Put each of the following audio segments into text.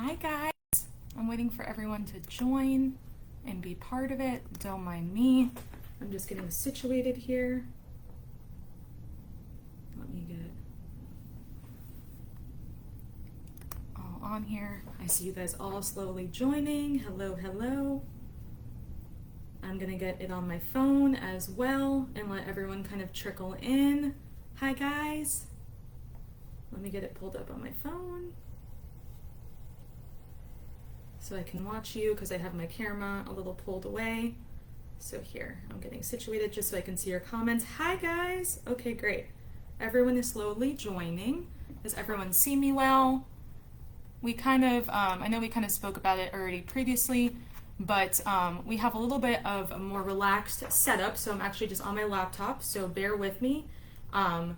Hi guys, I'm waiting for everyone to join and be part of it. Don't mind me. I'm just getting situated here. Let me get it all on here. I see you guys all slowly joining. Hello, hello. I'm gonna get it on my phone as well and let everyone kind of trickle in. Hi guys. Let me get it pulled up on my phone so I can watch you because I have my camera a little pulled away. So here, I'm getting situated just so I can see your comments. Hi guys. Okay, great. Everyone is slowly joining. Does everyone see me well? We kind of, I know we kind of spoke about it already previously, but we have a little bit of a more relaxed setup. So I'm actually just on my laptop, so bear with me. I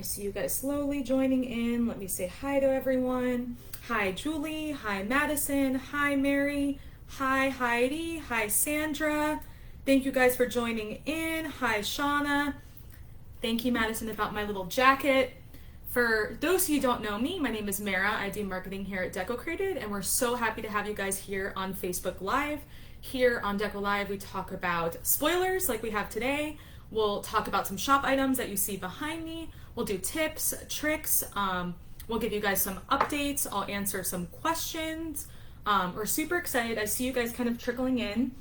see you guys slowly joining in. Let me say hi to everyone. Hi, Julie. Hi, Madison. Hi, Mary. Hi, Heidi. Hi, Sandra. Thank you guys for joining in. Hi, Shauna. Thank you, Madison, about my little jacket. For those of you who don't know me, my name is Mara. I do marketing here at Decocrated, and we're so happy to have you guys here on Facebook Live. Here on DecoLive, we talk about spoilers like we have today. We'll talk about some shop items that you see behind me. We'll do tips, tricks. We'll give you guys some updates. I'll answer some questions. We're super excited. I see you guys kind of trickling in.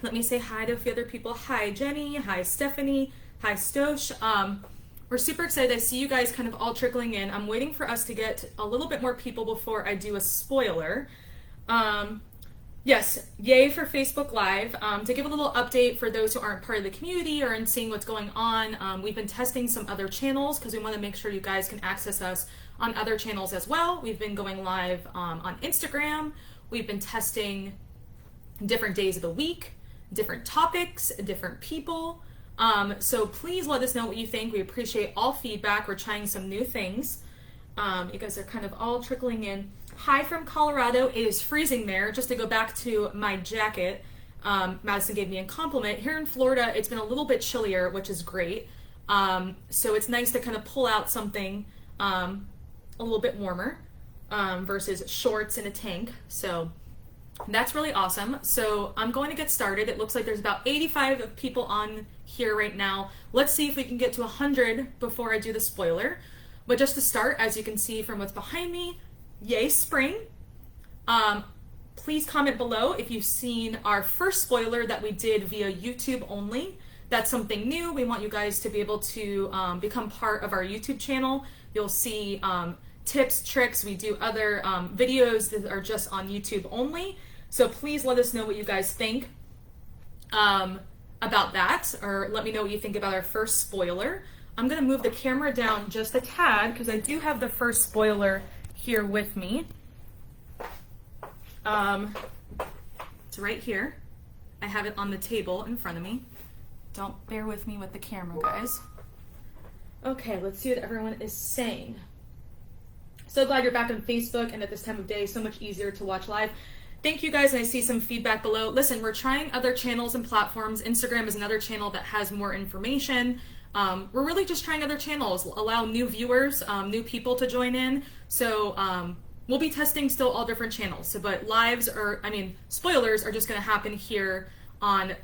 Let me say hi to a few other people. Hi, Jenny. Hi, Stephanie. Hi, Stosh. We're super excited. I see you guys kind of all trickling in. I'm waiting for us to get a little bit more people before I do a spoiler. Yes, yay for Facebook Live. To give a little update for those who aren't part of the community or in seeing what's going on, we've been testing some other channels because we want to make sure you guys can access us on other channels as well. We've been going live on Instagram. We've been testing different days of the week, different topics, different people. So please let us know what you think. We appreciate all feedback. We're trying some new things. You guys are kind of all trickling in. Hi from Colorado. It is freezing there. Just to go back to my jacket, Madison gave me a compliment. Here in Florida, it's been a little bit chillier, which is great. So it's nice to kind of pull out something a little bit warmer versus shorts and a tank. So that's really awesome. So I'm going to get started. It looks like there's about 85 people on here right now. Let's see if we can get to 100 before I do the spoiler. But just to start, as you can see from what's behind me, yay spring. Please comment below if you've seen our first spoiler that we did via YouTube only. That's something new. We want you guys to be able to become part of our YouTube channel. You'll see tips, tricks. We do other videos that are just on YouTube only. So please let us know what you guys think about that, or let me know what you think about our first spoiler. I'm going to move the camera down just a tad because I do have the first spoiler here with me. It's right here. I have it on the table in front of me. Don't bear with me with the camera, guys. Okay, let's see what everyone is saying. So glad you're back on Facebook, and at this time of day, so much easier to watch live. Thank you guys, and I see some feedback below. Listen, we're trying other channels and platforms. Instagram is another channel that has more information. We're really just trying other channels, allow new viewers, new people to join in. So we'll be testing still all different channels. So, but spoilers are just going to happen here on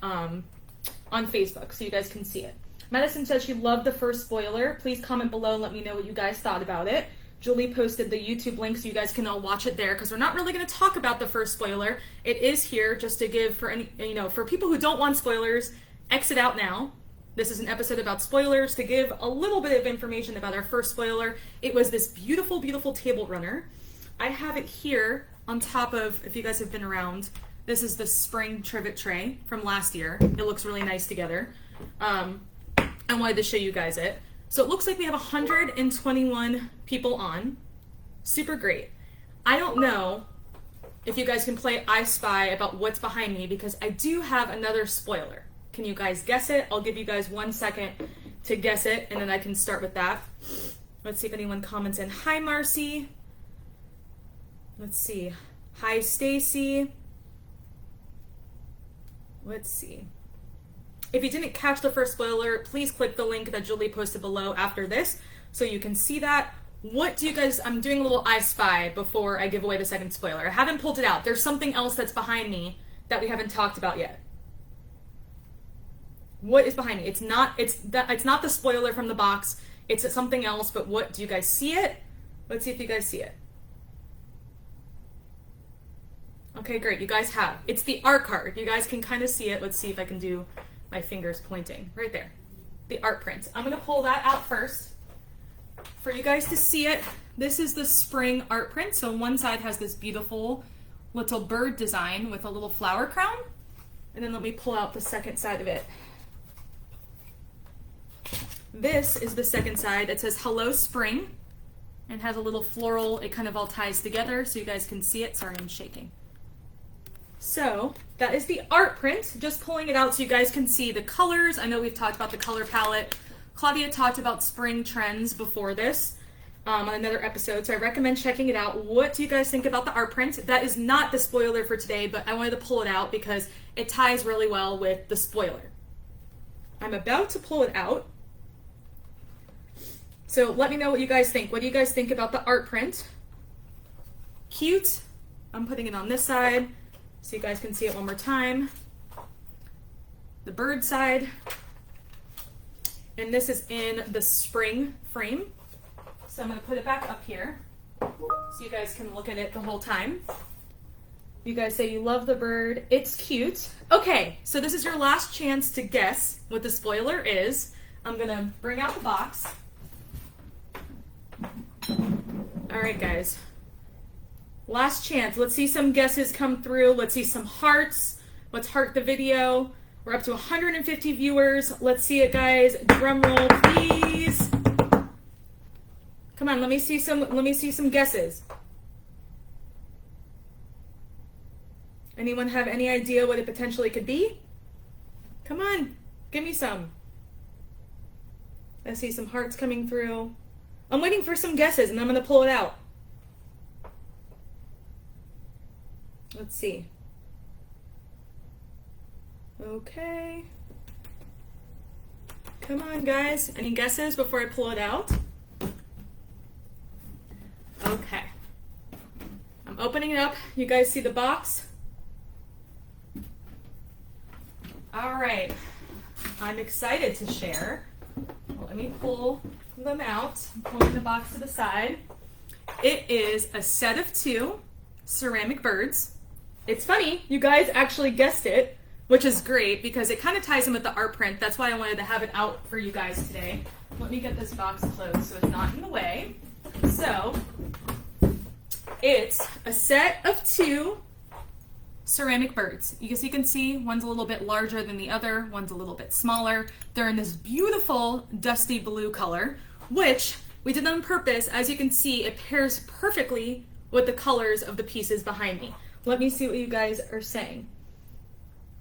Facebook, so you guys can see it. Madison said she loved the first spoiler. Please comment below and let me know what you guys thought about it. Julie posted the YouTube link so you guys can all watch it there because we're not really going to talk about the first spoiler. It is here just to give for any, for people who don't want spoilers, exit out now. This is an episode about spoilers to give a little bit of information about our first spoiler. It was this beautiful, beautiful table runner. I have it here on top of, if you guys have been around, this is the spring trivet tray from last year. It looks really nice together. I wanted to show you guys it. So it looks like we have 121 people on. Super great. I don't know if you guys can play I Spy about what's behind me because I do have another spoiler. Can you guys guess it? I'll give you guys 1 second to guess it, and then I can start with that. Let's see if anyone comments in. Hi, Marcy. Let's see. Hi, Stacy. Let's see. If you didn't catch the first spoiler, please click the link that Julie posted below after this so you can see that. What do you guys, I'm doing a little I Spy before I give away the second spoiler. I haven't pulled it out. There's something else that's behind me that we haven't talked about yet. What is behind me? It's not the spoiler from the box. It's something else, but what, do you guys see it? Let's see if you guys see it. Okay, great, you guys have. It's the art card. You guys can kind of see it. Let's see if I can do my fingers pointing. Right there. The art print. I'm gonna pull that out first for you guys to see it. This is the spring art print. So one side has this beautiful little bird design with a little flower crown. And then let me pull out the second side of it. This is the second side. It says Hello Spring and has a little floral. It kind of all ties together so you guys can see it. Sorry, I'm shaking. So that is the art print. Just pulling it out so you guys can see the colors. I know we've talked about the color palette. Claudia talked about spring trends before this on another episode, so I recommend checking it out. What do you guys think about the art print? That is not the spoiler for today, but I wanted to pull it out because it ties really well with the spoiler. I'm about to pull it out. So let me know what you guys think. What do you guys think about the art print? Cute. I'm putting it on this side so you guys can see it one more time. The bird side. And this is in the spring frame. So I'm going to put it back up here so you guys can look at it the whole time. You guys say you love the bird. It's cute. Okay, so this is your last chance to guess what the spoiler is. I'm going to bring out the box. All right, guys. Last chance. Let's see some guesses come through. Let's see some hearts. Let's heart the video. We're up to 150 viewers. Let's see it, guys. Drum roll, please. Come on, let me see some guesses. Anyone have any idea what it potentially could be? Come on, give me some. I see some hearts coming through. I'm waiting for some guesses and I'm going to pull it out. Let's see. Okay. Come on, guys. Any guesses before I pull it out? Okay. I'm opening it up. You guys see the box? All right. I'm excited to share. Well, let me pull them out. I'm pulling the box to the side. It is a set of 2 ceramic birds. It's funny, you guys actually guessed it, which is great because it kind of ties in with the art print. That's why I wanted to have it out for you guys today. Let me get this box closed so it's not in the way. So, it's a set of 2 ceramic birds. As you can see, one's a little bit larger than the other, one's a little bit smaller. They're in this beautiful dusty blue color, which we did on purpose. As you can see, it pairs perfectly with the colors of the pieces behind me. Let me see what you guys are saying.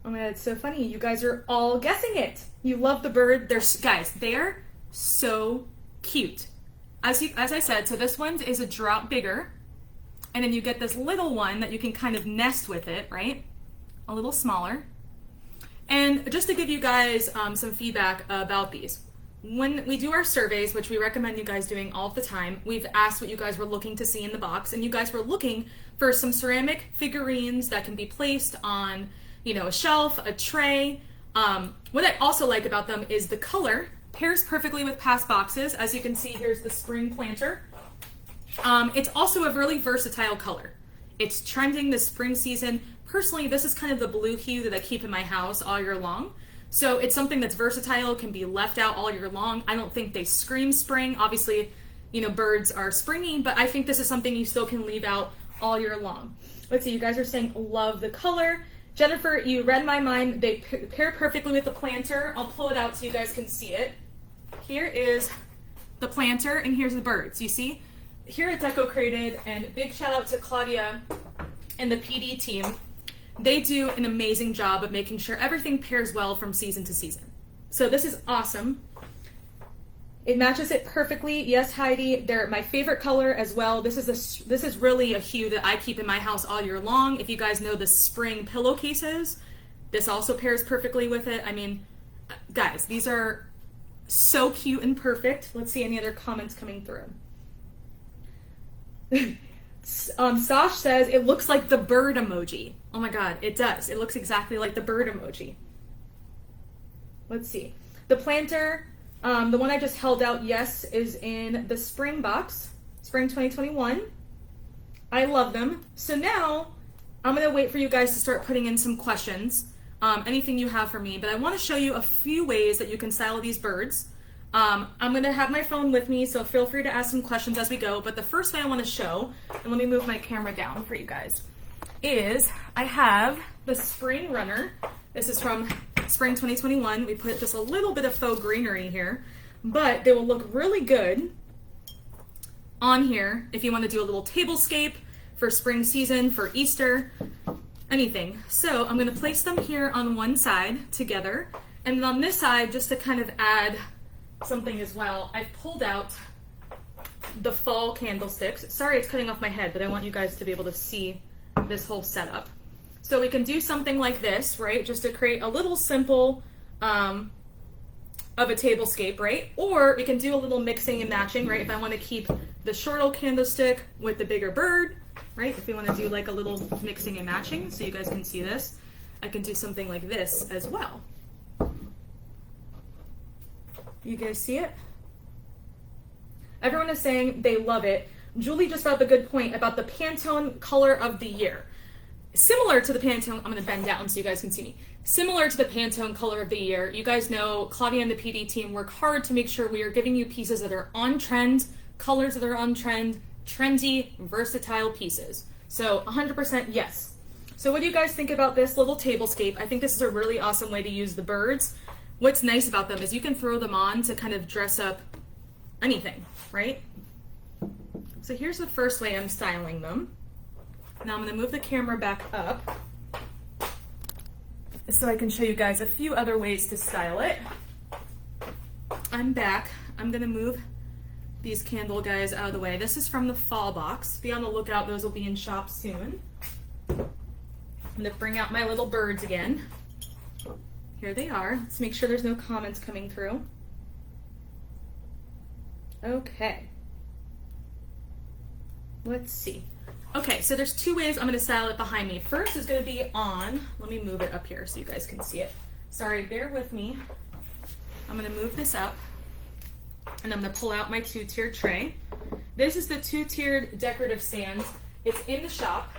Oh my god, it's so funny. You guys are all guessing it. You love the bird. Guys, they're so cute. As I said, so this one is a drop bigger. And then you get this little one that you can kind of nest with it, right? A little smaller. And just to give you guys some feedback about these. When we do our surveys, which we recommend you guys doing all the time, we've asked what you guys were looking to see in the box, and you guys were looking for some ceramic figurines that can be placed on, a shelf, a tray. What I also like about them is the color pairs perfectly with past boxes. As you can see, here's the spring planter. It's also a really versatile color. It's trending this spring season. Personally, this is kind of the blue hue that I keep in my house all year long. So it's something that's versatile, can be left out all year long. I don't think they scream spring. Obviously, birds are springy, but I think this is something you still can leave out all year long. Let's see, you guys are saying love the color. Jennifer, you read my mind. They pair perfectly with the planter. I'll pull it out so you guys can see it. Here is the planter, and here's the birds. You see? Here at Decocrated, and big shout out to Claudia and the PD team. They do an amazing job of making sure everything pairs well from season to season. So this is awesome. It matches it perfectly. Yes, Heidi, they're my favorite color as well. This is really a hue that I keep in my house all year long. If you guys know the spring pillowcases, this also pairs perfectly with it. I mean, guys, these are so cute and perfect. Let's see any other comments coming through. Sash says it looks like the bird emoji. Oh my god, it does. It looks exactly like the bird emoji. Let's see. The planter, the one I just held out, yes, is in the spring box, spring 2021. I love them. So now I'm going to wait for you guys to start putting in some questions, anything you have for me, but I want to show you a few ways that you can style these birds. I'm going to have my phone with me, so feel free to ask some questions as we go, but the first way I want to show, and let me move my camera down for you guys, is I have the spring runner. This is from spring 2021. We put just a little bit of faux greenery here, but they will look really good on here if you want to do a little tablescape for spring season, for Easter, anything. So I'm going to place them here on one side together, and then on this side, just to kind of add something as well, I've pulled out the fall candlesticks. Sorry it's cutting off my head, but I want you guys to be able to see this whole setup. So we can do something like this, right? Just to create a little simple of a tablescape, right? Or we can do a little mixing and matching, right? If I want to keep the short candlestick with the bigger bird, right? If we want to do like a little mixing and matching, so you guys can see this, I can do something like this as well. You guys see it? Everyone is saying they love it. Julie just brought up a good point about the Pantone color of the year. Similar to the Pantone, I'm going to bend down so you guys can see me. Similar to the Pantone color of the year, you guys know Claudia and the PD team work hard to make sure we are giving you pieces that are on trend, colors that are on trend, trendy, versatile pieces. So 100% yes. So what do you guys think about this little tablescape? I think this is a really awesome way to use the birds. What's nice about them is you can throw them on to kind of dress up anything, right? So here's the first way I'm styling them. Now I'm going to move the camera back up so I can show you guys a few other ways to style it. I'm back. I'm going to move these candle guys out of the way. This is from the fall box. Be on the lookout. Those will be in shop soon. I'm going to bring out my little birds again. Here they are. Let's make sure there's no comments coming through. Okay. Let's see. Okay, so there's two ways I'm going to style it behind me. First is going to be on, let me move it up here so you guys can see it. Sorry, bear with me. I'm going to move this up, and I'm going to pull out my two-tiered tray. This is the two-tiered decorative stand. It's in the shop.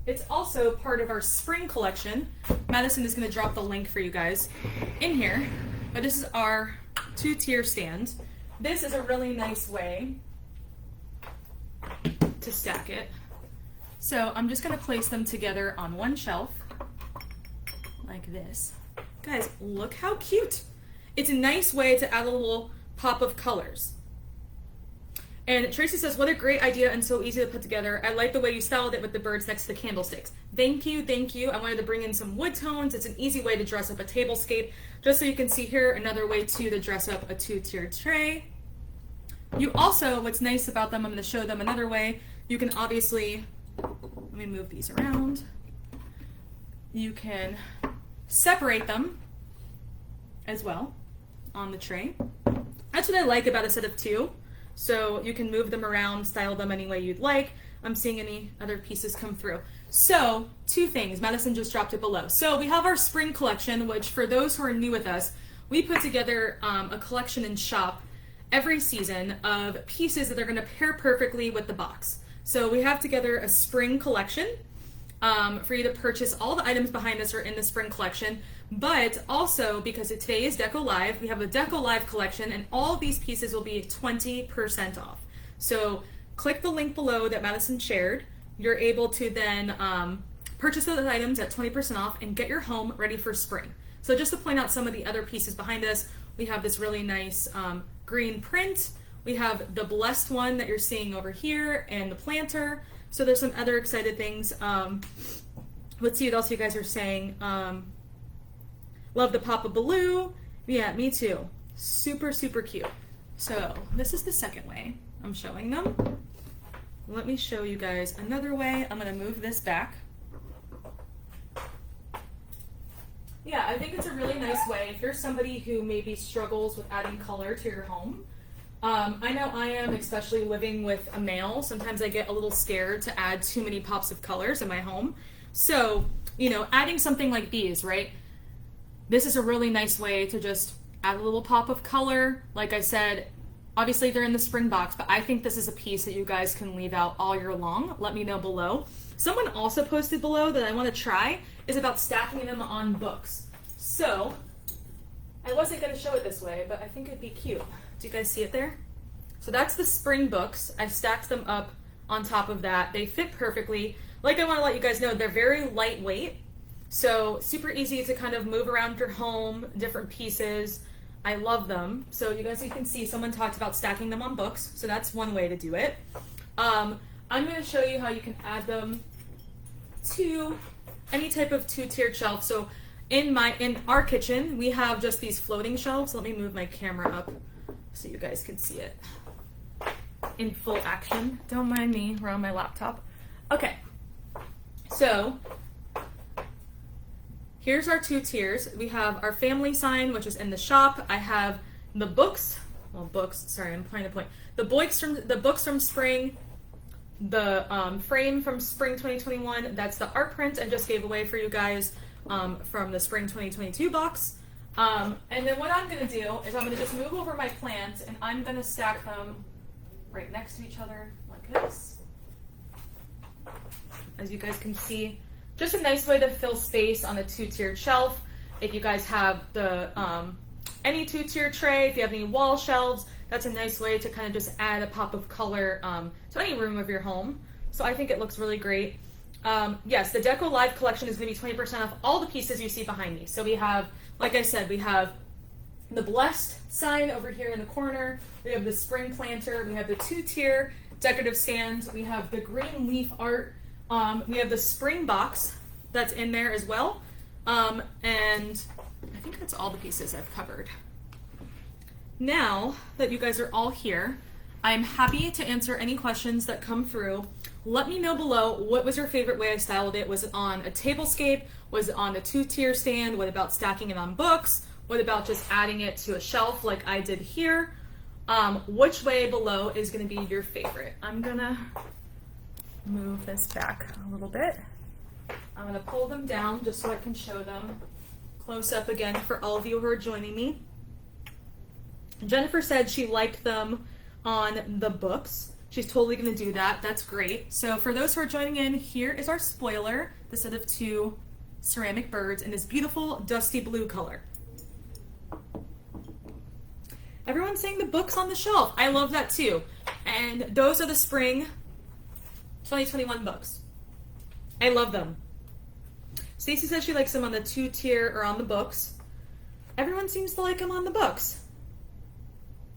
It's also part of our spring collection. Madison is going to drop the link for you guys in here, but this is our two-tier stand. This is a really nice way to stack it. So I'm just going to place them together on one shelf like this. Guys, look how cute. It's a nice way to add a little pop of colors. And Tracy says, what a great idea and so easy to put together. I like the way you styled it with the birds next to the candlesticks. Thank you, thank you. I wanted to bring in some wood tones. It's an easy way to dress up a tablescape. Just so you can see here, another way too to dress up a two-tiered tray. You also, what's nice about them, I'm going to show them another way. You can obviously, let me move these around. You can separate them as well on the tray. That's what I like about a set of two. So you can move them around, style them any way you'd like. I'm seeing any other pieces come through. So, two things. Madison just dropped it below. So we have our spring collection, which for those who are new with us, we put together a collection in shop every season of pieces that are going to pair perfectly with the box. So we have together a spring collection for you to purchase. All the items behind us are in the spring collection, but also because today is DecoLive, we have a DecoLive collection, and all of these pieces will be 20% off. So click the link below that Madison shared. You're able to then purchase those items at 20% off and get your home ready for spring. So just to point out some of the other pieces behind us, we have this really nice green print. We have the blessed one that you're seeing over here and the planter. So there's some other excited things. Let's see what else you guys are saying. Love the Papa Baloo. Yeah, me too. Super, super cute. So this is the second way I'm showing them. Let me show you guys another way. I'm going to move this back. Yeah, I think it's a really nice way if you're somebody who maybe struggles with adding color to your home. I know I am, especially living with a male. Sometimes I get a little scared to add too many pops of colors in my home. So, you know, adding something like these, right? This is a really nice way to just add a little pop of color. Like I said, obviously they're in the spring box, but I think this is a piece that you guys can leave out all year long. Let me know below. Someone also posted below that I want to try is about stacking them on books. So, I wasn't going to show it this way, but I think it'd be cute. Do you guys see it there? So that's the spring books. I stacked them up on top of that. They fit perfectly. Like, I want to let you guys know, they're very lightweight. So super easy to kind of move around your home, different pieces. I love them. So you guys, you can see someone talked about stacking them on books. So that's one way to do it. I'm going to show you how you can add them to any type of two-tiered shelf. So in our kitchen, we have just these floating shelves. Let me move my camera up so you guys can see it in full action. Don't mind me, we're on my laptop. Okay, so here's our two tiers. We have our family sign, which is in the shop. I have the books, sorry, I'm trying to point. The books from spring, the frame from spring 2021, that's the art print I just gave away for you guys from the spring 2022 box. And then what I'm going to do is I'm going to just move over my plants and I'm going to stack them right next to each other like this. As you guys can see, just a nice way to fill space on a two-tiered shelf. If you guys have the any two-tier tray, if you have any wall shelves, that's a nice way to kind of just add a pop of color to any room of your home. So I think it looks really great. Yes, the DecoLive collection is going to be 20% off all the pieces you see behind me. So we have, like I said, we have the blessed sign over here in the corner. We have the spring planter. We have the two-tier decorative stands. We have the green leaf art. We have the spring box that's in there as well. And I think that's all the pieces I've covered. Now that you guys are all here, I'm happy to answer any questions that come through. Let me know below, what was your favorite way I styled it? Was it on a tablescape? Was it on a two-tier stand? What about stacking it on books? What about just adding it to a shelf like I did here? Which way below is going to be your favorite? I'm going to move this back a little bit. I'm going to pull them down just so I can show them close up again for all of you who are joining me. Jennifer said she liked them on the books. She's totally going to do that. That's great. So for those who are joining in, here is our spoiler, the set of two ceramic birds in this beautiful dusty blue color. Everyone's saying the books on the shelf. I love that too. And those are the spring 2021 books. I love them. Stacy says she likes them on the two-tier or on the books. Everyone seems to like them on the books.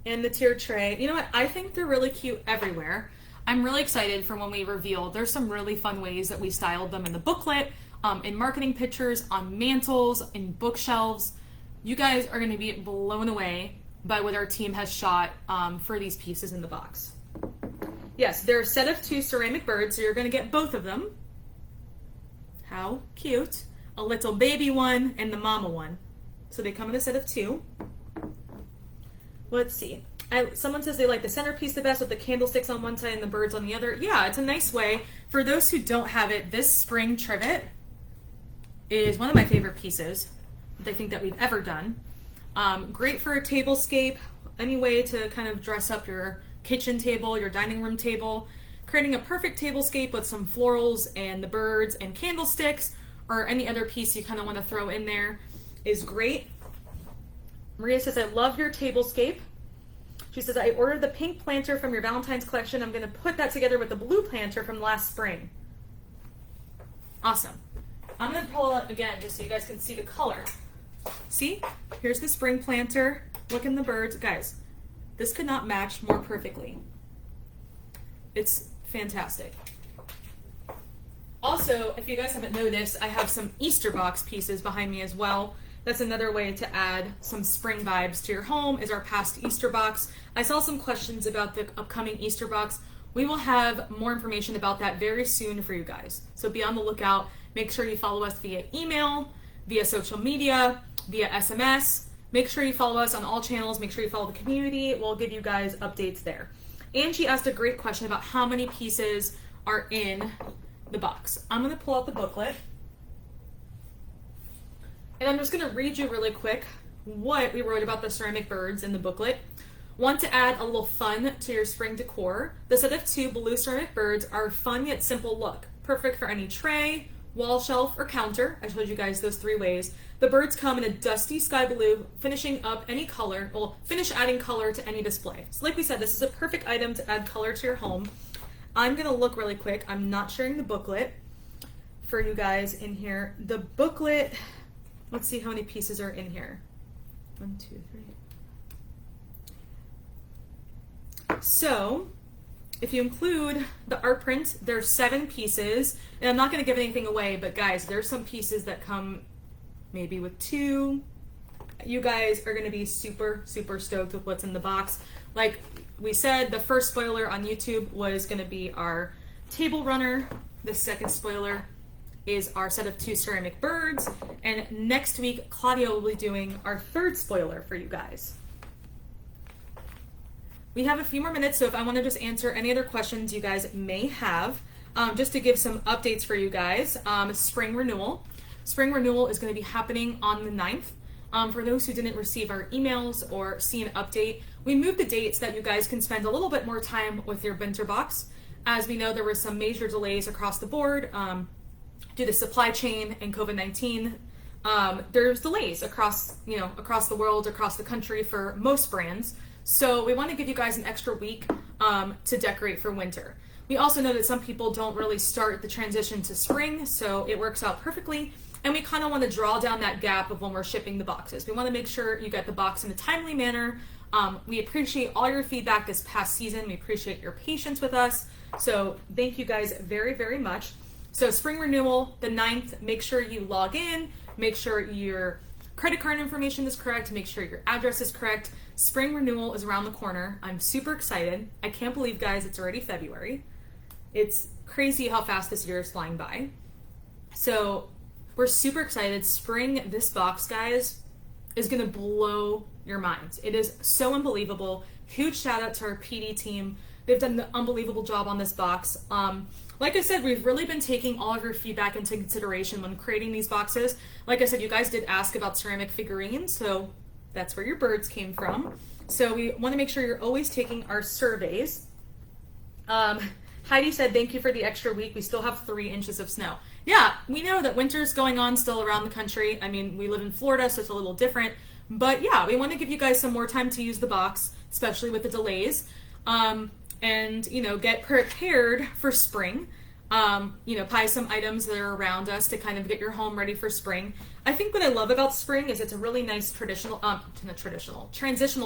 And the tier tray. You know what? I think they're really cute everywhere. I'm really excited for when we reveal. There's some really fun ways that we styled them in the booklet, in marketing pictures, on mantles, in bookshelves. You guys are going to be blown away by what our team has shot for these pieces in the box. Yes, they're a set of two ceramic birds, so you're going to get both of them. How cute. A little baby one and the mama one. So they come in a set of two. Let's see. Someone says they like the centerpiece the best with the candlesticks on one side and the birds on the other. Yeah, it's a nice way. For those who don't have it, this spring trivet is one of my favorite pieces that I think that we've ever done. Great for a tablescape, any way to kind of dress up your kitchen table, your dining room table. Creating a perfect tablescape with some florals and the birds and candlesticks or any other piece you kind of want to throw in there is great. Maria says, I love your tablescape. She says, I ordered the pink planter from your Valentine's collection. I'm going to put that together with the blue planter from last spring. Awesome. I'm going to pull it up again just so you guys can see the color. See? Here's the spring planter. Look in the birds. Guys, this could not match more perfectly. It's fantastic. Also, if you guys haven't noticed, I have some Easter box pieces behind me as well. That's another way to add some spring vibes to your home is our past Easter box. I saw some questions about the upcoming Easter box. We will have more information about that very soon for you guys. So be on the lookout. Make sure you follow us via email, via social media, via SMS. Make sure you follow us on all channels. Make sure you follow the community. We'll give you guys updates there. Angie asked a great question about how many pieces are in the box. I'm going to pull out the booklet. And I'm just going to read you really quick what we wrote about the ceramic birds in the booklet. Want to add a little fun to your spring decor? The set of 2 blue ceramic birds are a fun yet simple look. Perfect for any tray, wall shelf, or counter. I showed you guys those 3 ways. The birds come in a dusty sky blue, finishing up any color, finish adding color to any display. So like we said, this is a perfect item to add color to your home. I'm gonna look really quick. I'm not sharing the booklet for you guys in here. The booklet, let's see how many pieces are in here. 1, 2, 3. So, if you include the art print, there's 7 pieces, and I'm not going to give anything away, but guys, there's some pieces that come maybe with 2. You guys are going to be super, super stoked with what's in the box. Like we said, the first spoiler on YouTube was going to be our table runner. The second spoiler is our set of 2 ceramic birds, and next week, Claudia will be doing our 3rd spoiler for you guys. We have a few more minutes, so if I want to just answer any other questions you guys may have, just to give some updates for you guys, Spring Renewal. Spring Renewal is going to be happening on the 9th. For those who didn't receive our emails or see an update, we moved the dates that you guys can spend a little bit more time with your winter box. As we know, there were some major delays across the board due to supply chain and COVID-19. There's delays across the world, across the country for most brands. So we want to give you guys an extra week to decorate for winter. We also know that some people don't really start the transition to spring, so it works out perfectly. And we kind of want to draw down that gap of when we're shipping the boxes. We want to make sure you get the box in a timely manner. We appreciate all your feedback this past season. We appreciate your patience with us. So thank you guys very, very much. So Spring Renewal, the 9th, make sure you log in, make sure your credit card information is correct, make sure your address is correct. Spring Renewal is around the corner. I'm super excited. I can't believe, guys, it's already February. It's crazy how fast this year is flying by. So we're super excited. Spring, this box, guys, is going to blow your minds. It is so unbelievable. Huge shout out to our PD team. They've done an unbelievable job on this box. Like I said, we've really been taking all of your feedback into consideration when creating these boxes. Like I said, you guys did ask about ceramic figurines, so that's where your birds came from. So we want to make sure you're always taking our surveys. Heidi said, thank you for the extra week. We still have 3 inches of snow. Yeah, we know that winter's going on still around the country. I mean, we live in Florida, so it's a little different. But yeah, we want to give you guys some more time to use the box, especially with the delays. And, get prepared for spring. Buy some items that are around us to kind of get your home ready for spring. I think what I love about spring is it's a really nice transitional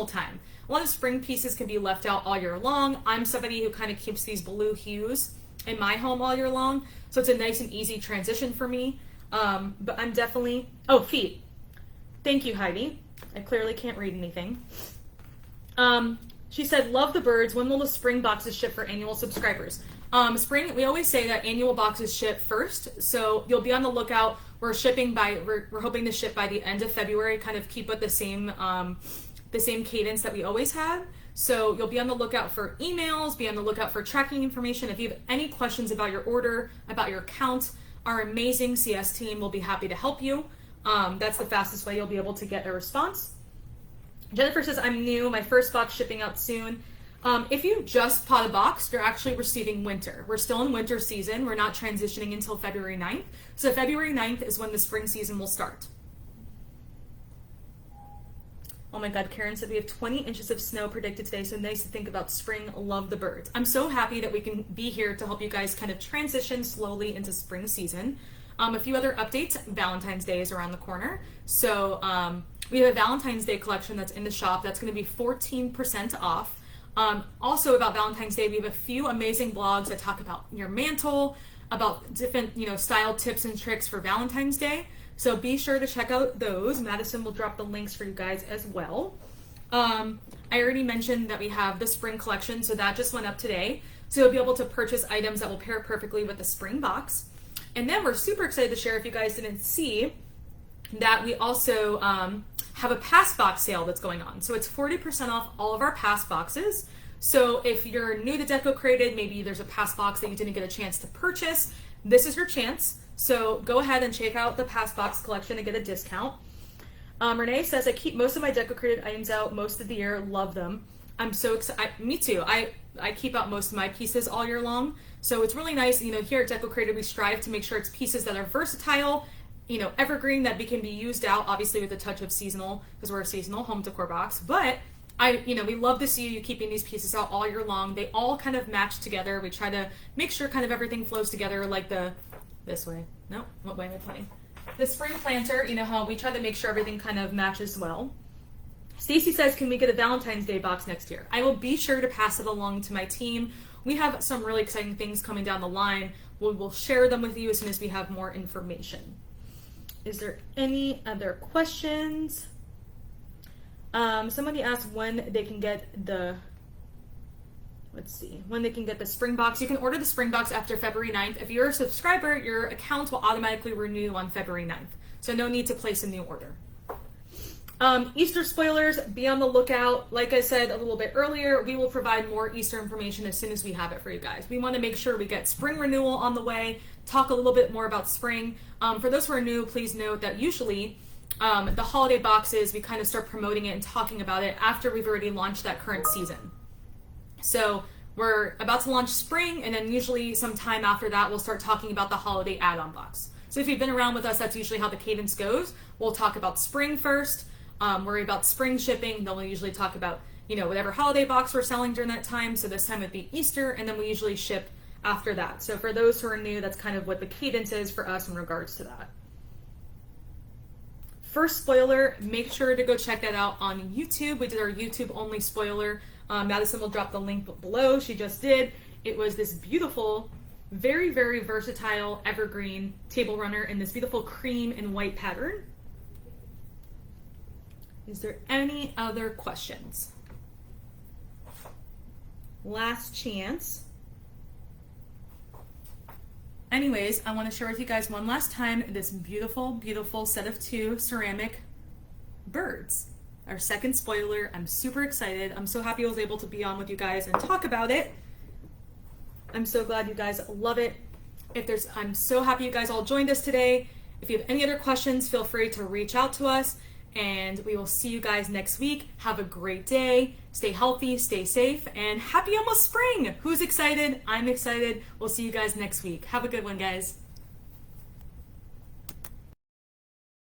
time. A lot of spring pieces can be left out all year long. I'm somebody who kind of keeps these blue hues in my home all year long, so it's a nice and easy transition for me. But I'm definitely, feet. Thank you, Heidi. I clearly can't read anything. She said, love the birds. When will the spring boxes ship for annual subscribers? Spring, we always say that annual boxes ship first, so you'll be on the lookout. We're hoping to ship by the end of February, kind of keep with the same cadence that we always have. So you'll be on the lookout for emails, be on the lookout for tracking information. If you have any questions about your order, about your account, our amazing CS team will be happy to help you. That's the fastest way you'll be able to get a response. Jennifer says, I'm new, my first box shipping out soon. If you just bought a box, you're actually receiving winter. We're still in winter season. We're not transitioning until February 9th. So February 9th is when the spring season will start. Oh my God, Karen said we have 20 inches of snow predicted today, so nice to think about spring. Love the birds. I'm so happy that we can be here to help you guys kind of transition slowly into spring season. A few other updates. Valentine's Day is around the corner. So we have a Valentine's Day collection that's in the shop. That's going to be 14% off. Also about Valentine's Day, we have a few amazing blogs that talk about your mantle, about different, style tips and tricks for Valentine's Day. So be sure to check out those. Madison will drop the links for you guys as well. I already mentioned that we have the spring collection, so that just went up today. So you'll be able to purchase items that will pair perfectly with the spring box. And then we're super excited to share, if you guys didn't see, that we also have a pass box sale that's going on. So it's 40% off all of our pass boxes. So if you're new to Decocrated, maybe there's a pass box that you didn't get a chance to purchase, this is your chance. So go ahead and check out the pass box collection and get a discount. Renee says, I keep most of my Decocrated items out most of the year. Love them. I'm so excited. Me too. I keep out most of my pieces all year long. So it's really nice. Here at Decocrated, we strive to make sure it's pieces that are versatile, evergreen, that can be used out, obviously with a touch of seasonal, because we're a seasonal home decor box. But we love to see you keeping these pieces out all year long. They all kind of match together. We try to make sure kind of everything flows together, like this way. No, what way am I pointing? The spring planter, how we try to make sure everything kind of matches well. Stacy says, can we get a Valentine's Day box next year? I will be sure to pass it along to my team. We have some really exciting things coming down the line. We'll share them with you as soon as we have more information. Is there any other questions? Somebody asked when they can get when they can get the spring box. You can order the spring box after February 9th. If you're a subscriber, your account will automatically renew on February 9th. So no need to place a new order. Easter spoilers, be on the lookout. Like I said a little bit earlier, we will provide more Easter information as soon as we have it for you guys. We want to make sure we get spring renewal on the way, talk a little bit more about spring. For those who are new, please note that usually the holiday boxes, we kind of start promoting it and talking about it after we've already launched that current season. So we're about to launch spring, and then usually sometime after that, we'll start talking about the holiday add-on box. So if you've been around with us, that's usually how the cadence goes. We'll talk about spring first, worry about spring shipping, then we'll usually talk about, whatever holiday box we're selling during that time. So this time would be Easter, and then we usually ship after that. So for those who are new, that's kind of what the cadence is for us in regards to that. First spoiler, make sure to go check that out on YouTube. We did our YouTube only spoiler. Madison will drop the link below. She just did. It was this beautiful, very, very versatile evergreen table runner in this beautiful cream and white pattern. Is there any other questions? Last chance. Anyways, I want to share with you guys one last time this beautiful, beautiful set of 2 ceramic birds. Our second spoiler. I'm super excited. I'm so happy I was able to be on with you guys and talk about it. I'm so glad you guys love it. I'm so happy you guys all joined us today. If you have any other questions, feel free to reach out to us, and we will see you guys next week. Have a great day. Stay healthy, stay safe, and happy almost spring. Who's excited? I'm excited. We'll see you guys next week. Have a good one, guys.